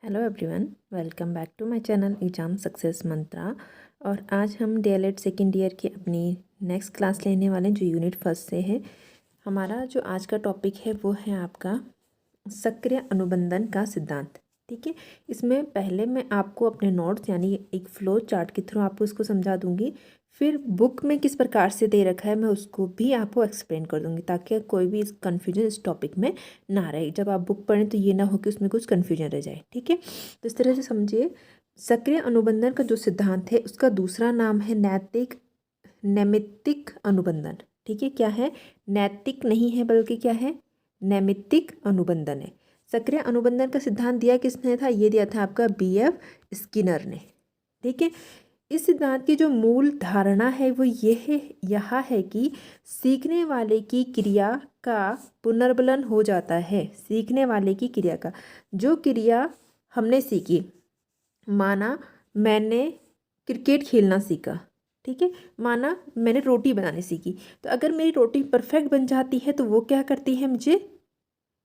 Hello everyone, welcome back to my channel exam success mantra. और आज हम DElEd second year की अपनी नेक्स्ट क्लास लेने वाले हैं जो यूनिट फर्स्ट से है। हमारा जो आज का टॉपिक है वो है आपका सक्रिय अनुबंधन का सिद्धांत। ठीक है, इसमें पहले मैं आपको अपने नोट्स यानी एक फ्लो चार्ट के थ्रू आपको इसको समझा दूंगी, फिर बुक में किस प्रकार से दे रखा है मैं उसको भी आपको एक्सप्लेन कर दूंगी ताकि कोई भी कन्फ्यूजन इस टॉपिक में ना रहे। जब आप बुक पढ़ें तो ये ना हो कि उसमें कुछ कन्फ्यूजन रह जाए। ठीक है, तो इस तरह से समझिए, सक्रिय अनुबंधन का जो सिद्धांत है उसका दूसरा नाम है नैमित्तिक अनुबंधन। ठीक है, क्या है? नैतिक नहीं है बल्कि क्या है? नैमित्तिक अनुबंधन है। सक्रिय अनुबंधन का सिद्धांत दिया किसने था? ये दिया था आपका बीएफ स्किनर ने। ठीक है, इस सिद्धांत की जो मूल धारणा है वो ये है, यह है कि सीखने वाले की क्रिया का पुनर्बलन हो जाता है। सीखने वाले की क्रिया का, जो क्रिया हमने सीखी, माना मैंने क्रिकेट खेलना सीखा, ठीक है, माना मैंने रोटी बनानी सीखी, तो अगर मेरी रोटी परफेक्ट बन जाती है तो वो क्या करती है, मुझे,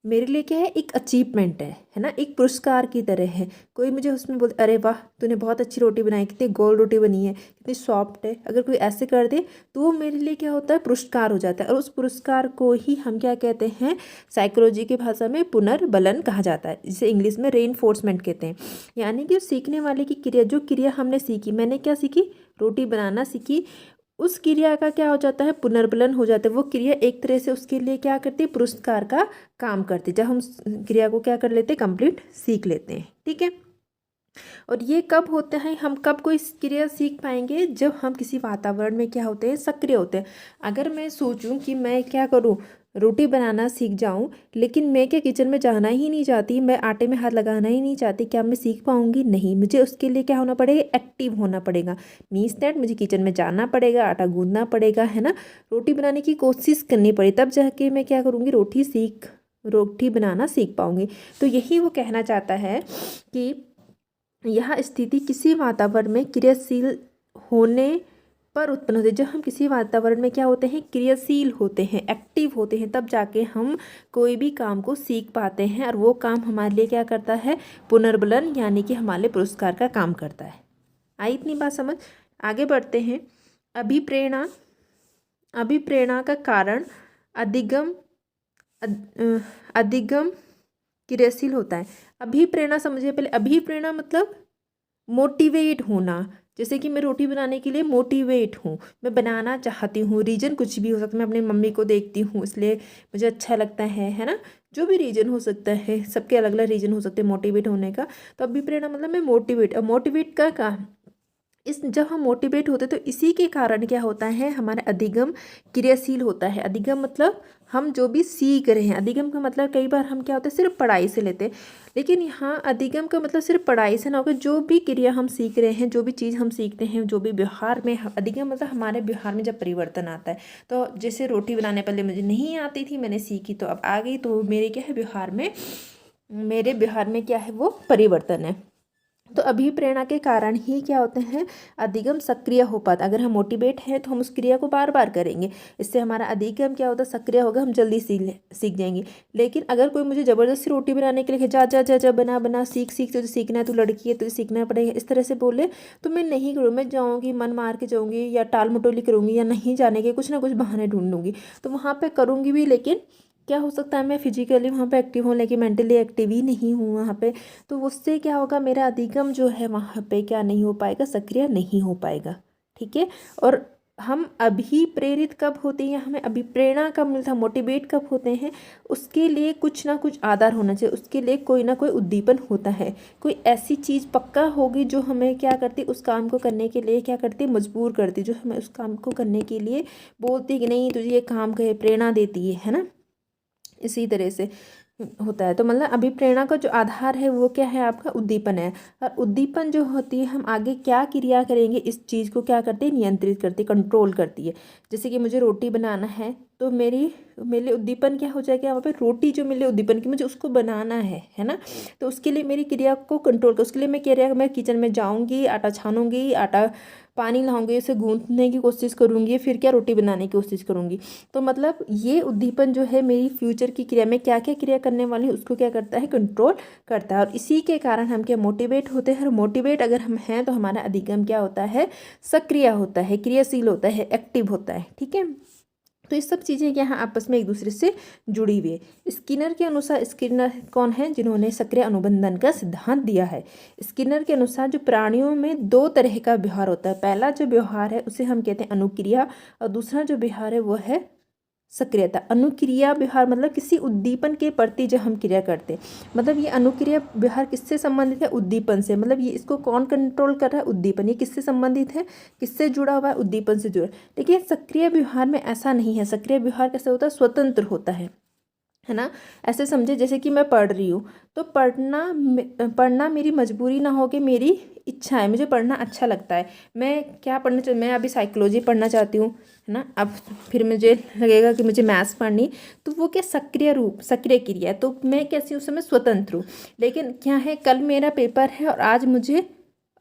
मेरे लिए क्या है, एक अचीवमेंट है ना, एक पुरस्कार की तरह है। कोई मुझे उसमें बोल, अरे वाह तूने बहुत अच्छी रोटी बनाई, कितनी गोल रोटी बनी है, कितनी सॉफ्ट है, अगर कोई ऐसे कर दे तो वो मेरे लिए क्या होता है, पुरस्कार हो जाता है। और उस पुरस्कार को ही हम क्या कहते हैं, साइकोलॉजी की भाषा में पुनर्बलन कहा जाता है, जिसे इंग्लिश में रेनफोर्समेंट कहते हैं। यानी कि सीखने वाले की क्रिया, जो क्रिया हमने सीखी, मैंने क्या सीखी, रोटी बनाना सीखी, उस क्रिया का क्या हो जाता है, पुनर्बलन हो जाता है। वो क्रिया एक तरह से उसके लिए क्या करती है, पुरस्कार का काम करती है, जब हम उस क्रिया को क्या कर लेते हैं, कंप्लीट सीख लेते हैं। ठीक है, और ये कब होता है, हम कब कोई क्रिया सीख पाएंगे, जब हम किसी वातावरण में क्या होते हैं, सक्रिय होते हैं। अगर मैं सोचूं कि मैं क्या करूं, रोटी बनाना सीख जाऊं, लेकिन मैं क्या किचन में जाना ही नहीं चाहती, मैं आटे में हाथ लगाना ही नहीं चाहती, क्या मैं सीख पाऊंगी? नहीं, मुझे उसके लिए क्या होना पड़ेगा, एक्टिव होना पड़ेगा। मीन्स दैट मुझे किचन में जाना पड़ेगा, आटा गूंदना पड़ेगा, है ना, रोटी बनाने की कोशिश करनी पड़ेगी, तब जाके मैं क्या करूँगी, रोटी बनाना सीख पाऊंगी। तो यही वो कहना चाहता है कि यह स्थिति किसी वातावरण में क्रियाशील होने पर उत्पन्न होती है। जब हम किसी वातावरण में क्या होते हैं, क्रियाशील होते हैं, एक्टिव होते हैं, तब जाके हम कोई भी काम को सीख पाते हैं, और वो काम हमारे लिए क्या करता है, पुनर्बलन यानी कि हमारे लिए पुरस्कार का काम करता है। आई इतनी बात समझ? आगे बढ़ते हैं। अभिप्रेरणा, अभिप्रेरणा का कारण अधिगम, अधिगम क्रियाशील होता है। अभिप्रेरणा समझिए पहले, अभिप्रेरणा मतलब मोटिवेट होना। जैसे कि मैं रोटी बनाने के लिए मोटिवेट हूँ, मैं बनाना चाहती हूँ, रीजन कुछ भी हो सकता है, मैं अपनी मम्मी को देखती हूँ इसलिए मुझे अच्छा लगता है ना, जो भी रीजन हो सकता है, सबके अलग अलग रीजन हो सकते हैं मोटिवेट होने का। तो अभिप्रेरणा मतलब मैं मोटिवेट, और मोटिवेट का इस, जब हम मोटिवेट होते तो इसी के कारण क्या होता है, हमारा अधिगम क्रियाशील होता है। अधिगम मतलब हम जो भी सीख रहे हैं, अधिगम का मतलब कई बार हम क्या होता है, सिर्फ पढ़ाई से लेते हैं, लेकिन यहाँ अधिगम का मतलब सिर्फ पढ़ाई से ना होकर जो भी क्रिया हम सीख रहे हैं, जो भी चीज़ हम सीखते हैं, जो भी व्यवहार में, अधिगम मतलब हमारे व्यवहार में जब परिवर्तन आता है। तो जैसे रोटी बनाने पहले मुझे नहीं आती थी, मैंने सीखी तो अब आ गई, तो मेरे क्या है, व्यवहार में, मेरे व्यवहार में क्या है, वो परिवर्तन है। तो अभिप्रेरणा के कारण ही क्या होते हैं, अधिगम सक्रिय हो पाता। अगर हम मोटिवेट हैं तो हम उस क्रिया को बार बार करेंगे, इससे हमारा अधिगम क्या होता है, सक्रिय होगा, हम जल्दी सीख जाएंगे। लेकिन अगर कोई मुझे ज़बरदस्ती रोटी बनाने के लिए जा जा जा जा बना बना सीख सीख, तुझे सीखना है, तू लड़की है तुझे सीखना पड़ेगा, इस तरह से बोले, तो मैं नहीं करूँ, मैं जाऊँगी मन मार के जाऊँगी, या टाल मटोली करूँगी, या नहीं जाने के कुछ ना कुछ बहाने ढूंढूंगी, तो वहाँ पर करूँगी भी, लेकिन क्या हो सकता है, मैं फिजिकली वहाँ पे एक्टिव हूँ लेकिन मेंटली एक्टिव ही नहीं हूँ वहाँ पे, तो उससे क्या होगा, मेरा अधिगम जो है वहाँ पे क्या नहीं हो पाएगा, सक्रिय नहीं हो पाएगा। ठीक है, और हम अभी प्रेरित कब होते हैं, हमें अभी प्रेरणा कब मिलता है, मोटिवेट कब होते हैं, उसके लिए कुछ ना कुछ आधार होना चाहिए, उसके लिए कोई ना कोई उद्दीपन होता है, कोई ऐसी चीज़ पक्का होगी जो हमें क्या करती, उस काम को करने के लिए क्या करती, मजबूर करती, जो हमें उस काम को करने के लिए बोलती कि नहीं तुझे ये काम करे, प्रेरणा देती है ना, इसी तरह से होता है। तो मतलब अभिप्रेरणा का जो आधार है वो क्या है, आपका उद्दीपन है, और उद्दीपन जो होती है, हम आगे क्या क्रिया करेंगे इस चीज़ को क्या करती है, नियंत्रित करती है, कंट्रोल करती है। जैसे कि मुझे रोटी बनाना है, तो मेरे लिए उद्दीपन क्या हो जाएगा, वहाँ पे रोटी जो मेरे लिए उद्दीपन की मुझे उसको बनाना है ना। तो उसके लिए मेरी क्रिया को कंट्रोल कर, उसके लिए मैं क्रिया, मैं किचन में जाऊँगी, आटा छानूंगी, आटा पानी लाऊंगी, उसे गूंथने की कोशिश करूँगी, फिर क्या रोटी बनाने की कोशिश करूँगी। तो मतलब ये उद्दीपन जो है मेरी फ्यूचर की क्रिया में क्या क्या क्रिया करने वाली है उसको क्या करता है, कंट्रोल करता है। और इसी के कारण हम क्या मोटिवेट होते हैं। और मोटिवेट अगर हम हैं तो हमारा अधिगम क्या होता है, सक्रिय होता है, क्रियाशील होता है, एक्टिव होता है। ठीक है, तो ये सब चीज़ें क्या हैं, आपस में एक दूसरे से जुड़ी हुई है। स्किनर के अनुसार, स्किनर कौन है, जिन्होंने सक्रिय अनुबंधन का सिद्धांत दिया है। स्किनर के अनुसार जो प्राणियों में दो तरह का व्यवहार होता है। पहला जो व्यवहार है उसे हम कहते हैं अनुक्रिया, और दूसरा जो व्यवहार है वो है सक्रियता। अनुक्रिया व्यवहार मतलब किसी उद्दीपन के प्रति जो हम क्रिया करते हैं, मतलब ये अनुक्रिया व्यवहार किससे संबंधित है, उद्दीपन से। मतलब ये इसको कौन कंट्रोल कर रहा है, उद्दीपन। ये किससे संबंधित है, किससे जुड़ा हुआ है, उद्दीपन से जुड़ा। लेकिन सक्रिय व्यवहार में ऐसा नहीं है। सक्रिय व्यवहार कैसे होता है, स्वतंत्र होता है ना। ऐसे समझे जैसे कि मैं पढ़ रही हूँ, तो पढ़ना मेरी मजबूरी ना हो कि मेरी इच्छा है, मुझे पढ़ना अच्छा लगता है। मैं क्या पढ़ना चाहती, मैं अभी साइकोलॉजी पढ़ना चाहती हूँ, है ना। अब फिर मुझे लगेगा कि मुझे मैथ्स पढ़नी, तो वो क्या सक्रिय क्रिया है। तो मैं कैसी उस समय स्वतंत्र हूँ। लेकिन क्या है, कल मेरा पेपर है और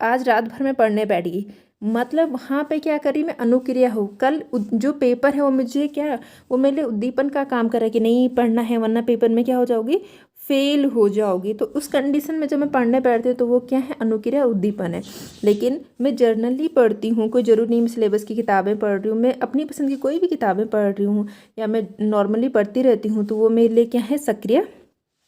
आज रात भर में पढ़ने बैठ गई, मतलब वहाँ पे क्या करी, मैं अनुक्रिया हूँ। कल जो पेपर है वो मुझे क्या, वो मेरे लिए उद्दीपन का काम कर रहा है कि नहीं पढ़ना है, वरना पेपर में क्या हो जाओगी, फेल हो जाओगी। तो उस कंडीशन में जब मैं पढ़ने बैठती हूँ तो वो क्या है, अनुक्रिया उद्दीपन है। लेकिन मैं जर्नली पढ़ती हूँ, कोई ज़रूरी नहीं मैं सिलेबस की किताबें पढ़ रही हूँ, मैं अपनी पसंद की कोई भी किताबें पढ़ रही हूँ, या मैं नॉर्मली पढ़ती रहती हूँ, तो वो मेरे लिए क्या है, सक्रिय।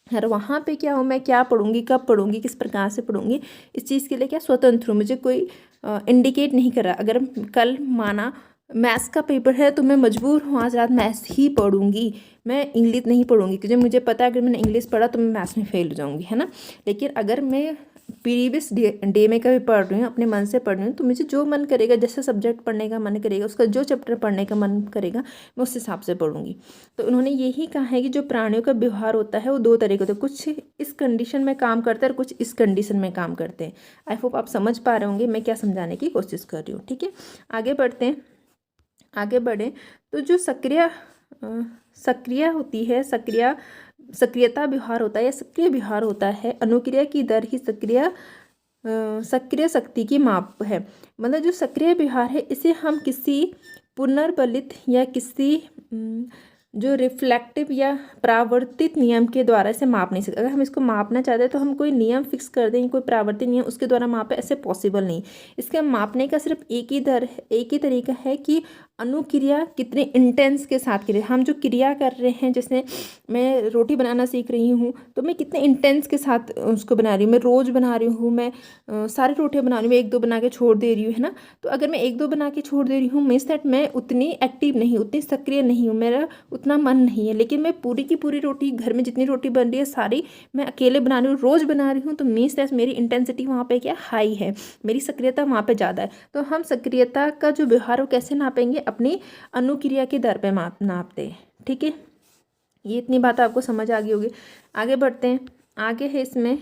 और वहाँ पे क्या हो, मैं क्या पढ़ूंगी, कब पढ़ूंगी, किस प्रकार से पढ़ूंगी, इस चीज़ के लिए क्या स्वतंत्र हूँ। मुझे कोई इंडिकेट नहीं कर रहा। अगर कल माना मैथ्स का पेपर है तो मैं मजबूर हूँ आज रात मैथ्स ही पढ़ूंगी, मैं इंग्लिश नहीं पढ़ूंगी, क्योंकि मुझे पता है अगर मैंने इंग्लिश पढ़ा तो मैं मैथ्स में फेल हो जाऊंगी, है ना। लेकिन अगर मैं प्रीवियस डे में कभी पढ़ रही हूँ, अपने मन से पढ़ रही हूँ, तो मुझे जो मन करेगा, जैसे सब्जेक्ट पढ़ने का मन करेगा, उसका जो चैप्टर पढ़ने का मन करेगा, मैं उस हिसाब से पढ़ूंगी। तो उन्होंने यही कहा है कि जो प्राणियों का व्यवहार होता है वो दो तरह का होता है, कुछ इस कंडीशन में काम करते हैं और कुछ इस कंडीशन में काम करते हैं। आई होप आप समझ पा रहे होंगे मैं क्या समझाने की कोशिश कर रही हूँ। ठीक है, आगे बढ़ते हैं, आगे बढ़े। तो जो सक्रिय होती है, सक्रियता व्यवहार होता है या सक्रिय व्यवहार होता है, अनुक्रिया की दर ही सक्रिय शक्ति की माप है। मतलब जो सक्रिय व्यवहार है इसे हम किसी पुनर्बलित या किसी जो रिफ्लेक्टिव या प्रावर्तित नियम के द्वारा इसे माप नहीं सकते। अगर हम इसको मापना चाहते हैं तो हम कोई नियम फिक्स कर दें, कोई प्रावर्तित नियम उसके द्वारा मापे, ऐसे पॉसिबल नहीं। इसके मापने का सिर्फ एक ही तरीका है कि अनुक्रिया कितने इंटेंस के साथ क्रिया, हम जो क्रिया कर रहे हैं, जैसे मैं रोटी बनाना सीख रही हूँ तो मैं कितने इंटेंस के साथ उसको बना रही हूँ। मैं रोज़ बना रही हूँ, मैं सारी रोटियाँ बना रही हूँ, मैं एक दो बना के छोड़ दे रही हूँ, है ना। तो अगर मैं एक दो बना के छोड़ दे रही हूँ, मीन्स दैट मैं उतनी एक्टिव नहीं, उतनी सक्रिय नहीं हूँ, मेरा उतना मन नहीं है। लेकिन मैं पूरी की पूरी रोटी, घर में जितनी रोटी बन रही है सारी मैं अकेले बना रही हूँ, रोज़ बना रही हूँ, तो मीन्स दैट मेरी इंटेंसिटी वहाँ पे क्या हाई है, मेरी सक्रियता वहाँ पे ज़्यादा है। तो हम सक्रियता का जो व्यवहार हो कैसे नापेंगे, अपनी अनुक्रिया के दर पे नापते हैं। ठीक है, ये इतनी बात आपको समझ आ गई होगी। आगे बढ़ते हैं, आगे है इसमें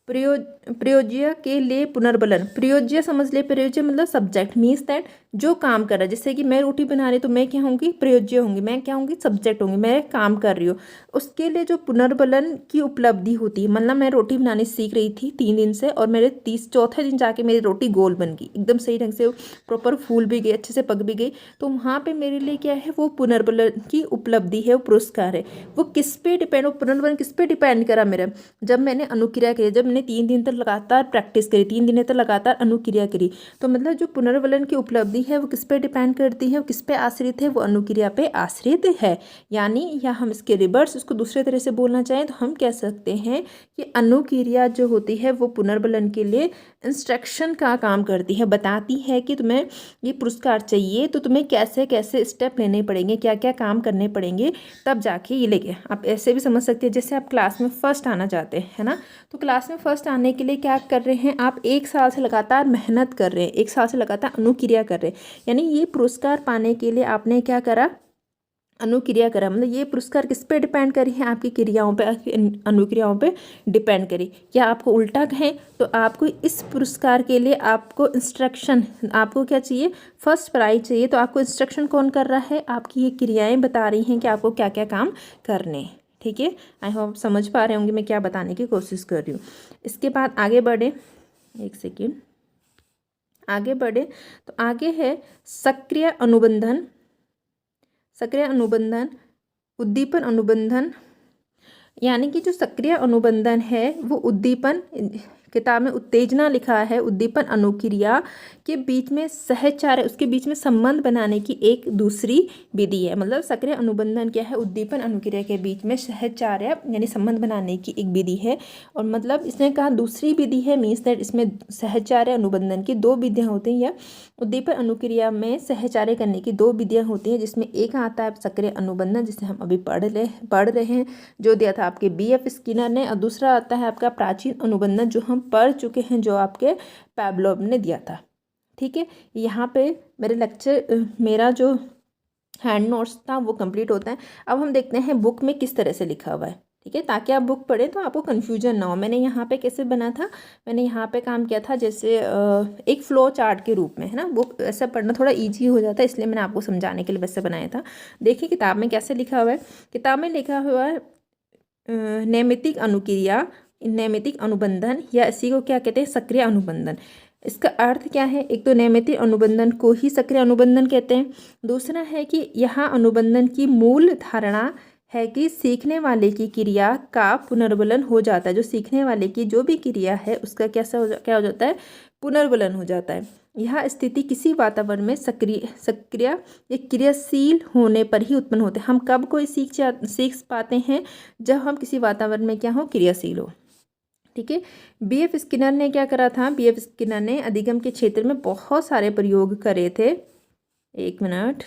प्रयोज्य के लिए पुनर्बलन। प्रयोज्य समझ ले, प्रयोज्य मतलब सब्जेक्ट, मीन्स दैट जो काम कर रहा है। जैसे कि मैं रोटी बना रही तो मैं क्या होंगी, प्रयोज्य होंगी, मैं क्या होंगी, सब्जेक्ट होंगी, मैं काम कर रही हूँ। उसके लिए जो पुनर्बलन की उपलब्धि होती है, मतलब मैं रोटी बनानी सीख रही थी 3 दिन से, और मेरे चौथे दिन जाके मेरी रोटी गोल बन गई, एकदम सही ढंग से प्रॉपर फूल भी गई, अच्छे से पक भी गई। तो वहाँ पर मेरे लिए क्या है, वो पुनर्बलन की उपलब्धि है, वो पुरस्कार है। वो किस पे डिपेंड, वो पुनर्बलन किस पे डिपेंड करा मेरा, जब मैंने अनुक्रिया करी, जब मैंने 3 दिन तक लगातार प्रैक्टिस करी, 3 दिन तक लगातार अनुक्रिया करी। तो मतलब जो पुनर्बलन की उपलब्धि है वो किस पे डिपेंड करती है, वो किस पे आश्रित है, वो अनुक्रिया पे आश्रित है। यानी या हम इसके रिवर्स, उसको दूसरे तरह से बोलना चाहें तो हम कह सकते हैं कि अनुक्रिया जो होती है वो पुनर्बलन के लिए इंस्ट्रक्शन का काम करती है, बताती है कि तुम्हें ये पुरस्कार चाहिए तो तुम्हें कैसे कैसे स्टेप लेने पड़ेंगे, क्या क्या काम करने पड़ेंगे, तब जाके ये लेके। आप ऐसे भी समझ सकते हैं, जैसे आप क्लास में फर्स्ट आना चाहते हैं, है ना। तो क्लास में फर्स्ट आने के लिए क्या कर रहे हैं, आप 1 साल से लगातार मेहनत कर रहे हैं, 1 साल से लगातार अनुक्रिया कर रहे हैं। यानी ये पुरस्कार पाने के लिए आपने क्या करा, अनुक्रिया करा, मतलब ये पुरस्कार किस पे डिपेंड करी है, आपकी क्रियाओं पे, अनुक्रियाओं पे डिपेंड करी। या आपको उल्टा कहें तो आपको इस पुरस्कार के लिए आपको इंस्ट्रक्शन, आपको क्या चाहिए, फर्स्ट प्राइज चाहिए, तो आपको इंस्ट्रक्शन कौन कर रहा है, आपकी ये क्रियाएं बता रही हैं कि आपको क्या क्या काम करने हैं। ठीक है, आई होप समझ पा रहे होंगे मैं क्या बताने की कोशिश कर रही हूँ। इसके बाद आगे बढ़े, एक सेकेंड, आगे बढ़े तो आगे है सक्रिय अनुबंधन। सक्रिय अनुबंधन, उद्दीपन अनुबंधन, यानी कि जो सक्रिय अनुबंधन है वो उद्दीपन, किताब में उत्तेजना लिखा है, उद्दीपन अनुक्रिया के बीच में सहचार्य, उसके बीच में संबंध बनाने की एक दूसरी विधि है। मतलब सक्रिय अनुबंधन क्या है, उद्दीपन अनुक्रिया के बीच में सहचार्य यानी संबंध बनाने की एक विधि है। और मतलब इसने कहा दूसरी विधि है, मीन्स दैट इसमें सहचार्य अनुबंधन की दो विधियाँ होती हैं, या उद्दीपन अनुक्रिया में सहचार्य करने की दो विधियाँ होती हैं, जिसमें एक आता है सक्रिय अनुबंधन जिसे हम अभी पढ़ रहे हैं, जो दिया था आपके BF स्किनर ने, और दूसरा आता है आपका प्राचीन अनुबंधन जो हम पढ़ चुके हैं, जो आपके पैवलोव ने दिया था। ठीक है, यहाँ पे मेरे लेक्चर, मेरा जो हैंड नोट्स था वो कंप्लीट होता है। अब हम देखते हैं बुक में किस तरह से लिखा हुआ है। ठीक है, ताकि आप बुक पढ़ें तो आपको कन्फ्यूजन ना हो। मैंने यहाँ पे कैसे बना था, मैंने यहाँ पे काम किया था जैसे एक फ्लो चार्ट के रूप में, है ना। बुक ऐसा पढ़ना थोड़ा ईजी हो जाता है, इसलिए मैंने आपको समझाने के लिए वैसे बनाया था। देखिए किताब में कैसे लिखा हुआ है। किताब में लिखा हुआ है नैमित्तिक अनुक्रिया, नैमित्तिक अनुबंधन, या इसी को क्या कहते हैं, सक्रिय अनुबंधन। इसका अर्थ क्या है, एक तो नैमित्तिक अनुबंधन को ही सक्रिय अनुबंधन कहते हैं। दूसरा है कि यहाँ अनुबंधन की मूल धारणा है कि सीखने वाले की क्रिया का पुनर्वलन हो जाता है। जो सीखने वाले की जो भी क्रिया है उसका क्या हो जाता है, पुनर्वलन हो जाता है। यह स्थिति किसी वातावरण में सक्रिय या क्रियाशील होने पर ही उत्पन्न होते हैं। हम कब कोई सीख पाते हैं, जब हम किसी वातावरण में क्या हो, क्रियाशील हो। ठीक है, BF स्किनर ने क्या करा था, BF स्किनर ने अधिगम के क्षेत्र में बहुत सारे प्रयोग करे थे। एक मिनट,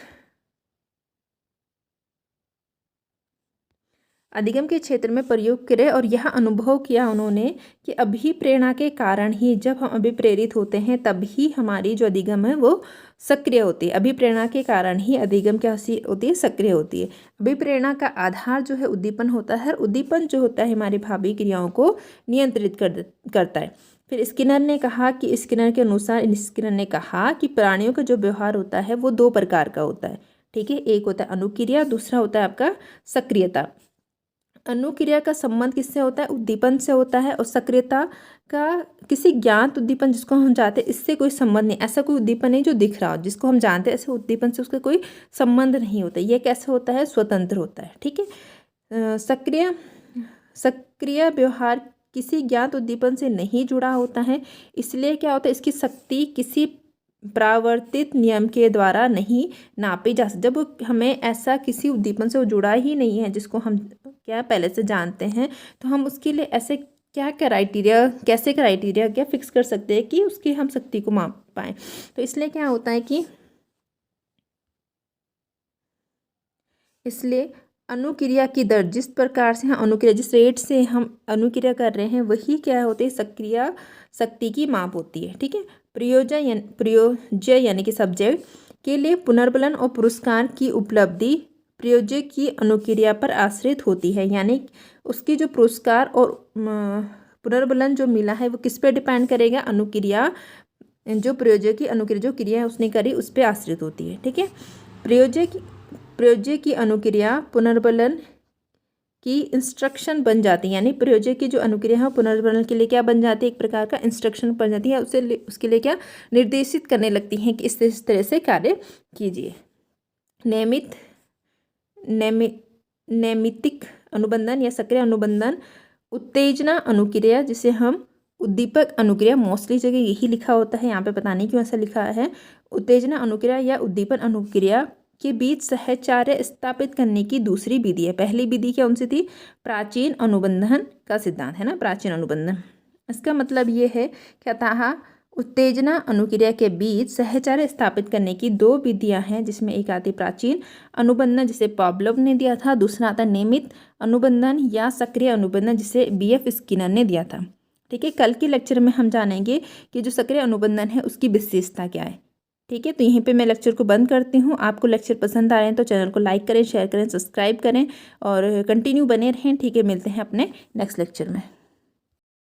अधिगम के क्षेत्र में प्रयोग करे और यह अनुभव किया उन्होंने कि अभिप्रेरणा के कारण ही, जब हम अभिप्रेरित होते हैं तभी हमारी जो अधिगम है वो सक्रिय होती है। अभिप्रेरणा के कारण ही अधिगम क्या होती है, सक्रिय होती है। अभिप्रेरणा का आधार जो है उद्दीपन होता है। उद्दीपन जो होता है हमारी भावी क्रियाओं को नियंत्रित करता है। फिर स्किनर ने कहा कि स्किनर ने कहा कि प्राणियों का जो व्यवहार होता है वो दो प्रकार का होता है। ठीक है, एक होता है अनुक्रिया, दूसरा होता है आपका सक्रियता। अनुक्रिया का संबंध किससे होता है, उद्दीपन से होता है, और सक्रियता का किसी ज्ञात उद्दीपन जिसको हम जानते हैं इससे कोई संबंध नहीं। ऐसा कोई उद्दीपन नहीं जो दिख रहा हो, जिसको हम जानते हैं ऐसे उद्दीपन से उसका कोई संबंध नहीं होता। ये कैसे होता है, स्वतंत्र होता है। ठीक है, सक्रिय व्यवहार किसी ज्ञात उद्दीपन से नहीं जुड़ा होता है, इसलिए क्या होता है, इसकी शक्ति किसी प्रावर्तित नियम के द्वारा नहीं नापी जा सकती। जब हमें ऐसा किसी उद्दीपन से वो जुड़ा ही नहीं है जिसको हम क्या पहले से जानते हैं, तो हम उसके लिए ऐसे कैसे क्राइटेरिया क्या फिक्स कर सकते हैं कि उसकी हम शक्ति को माप पाएँ। तो इसलिए क्या होता है कि इसलिए अनुक्रिया की दर, जिस प्रकार से हम अनुक्रिया, जिस रेट से हम अनुक्रिया कर रहे हैं वही क्या होती है, सक्रिय शक्ति की माप होती है। ठीक है, प्रयोज्य यानी कि सब्जेक्ट के लिए पुनर्बलन और पुरस्कार की उपलब्धि प्रयोज्य की अनुक्रिया पर आश्रित होती है। यानी उसकी जो पुरस्कार और पुनर्बलन जो मिला है वो किस पे डिपेंड करेगा, अनुक्रिया, जो प्रयोज्य की अनुक्रिया जो क्रिया है उसने करी उस पर आश्रित होती है। ठीक है, प्रयोज्य की अनुक्रिया पुनर्बलन की इंस्ट्रक्शन बन जाती है। यानी प्रयोज्य की जो अनुक्रिया है पुनर्बलन के लिए क्या बन जाती है, एक प्रकार का इंस्ट्रक्शन बन जाती है, उसके लिए क्या निर्देशित करने लगती हैं कि इस तरह से कार्य कीजिए। नैमित्तिक अनुबंधन या सक्रिय अनुबंधन, उत्तेजना अनुक्रिया जिसे हम उद्दीपक अनुक्रिया, मोस्टली जगह यही लिखा होता है, यहाँ पे पता नहीं क्यों ऐसा लिखा है। उत्तेजना अनुक्रिया या उद्दीपन अनुक्रिया के बीच सहचार्य स्थापित करने की दूसरी विधि है। पहली विधि क्या उनसे थी, प्राचीन अनुबंधन का सिद्धांत, है ना, प्राचीन अनुबंधन। इसका मतलब ये है कि अतः उत्तेजना अनुक्रिया के बीच सहचार्य स्थापित करने की दो विधियां हैं, जिसमें एक आती प्राचीन अनुबंधन जिसे पावलोव ने दिया था, दूसरा आता नियमित अनुबंधन या सक्रिय अनुबंधन जिसे BF स्किनर ने दिया था। ठीक है, कल के लेक्चर में हम जानेंगे कि जो सक्रिय अनुबंधन है उसकी विशेषता क्या है। ठीक है, तो यहीं पे मैं लेक्चर को बंद करती हूँ। आपको लेक्चर पसंद आ रहे हैं तो चैनल को लाइक करें, शेयर करें, सब्सक्राइब करें और कंटिन्यू बने रहें। ठीक है, मिलते हैं अपने नेक्स्ट लेक्चर में।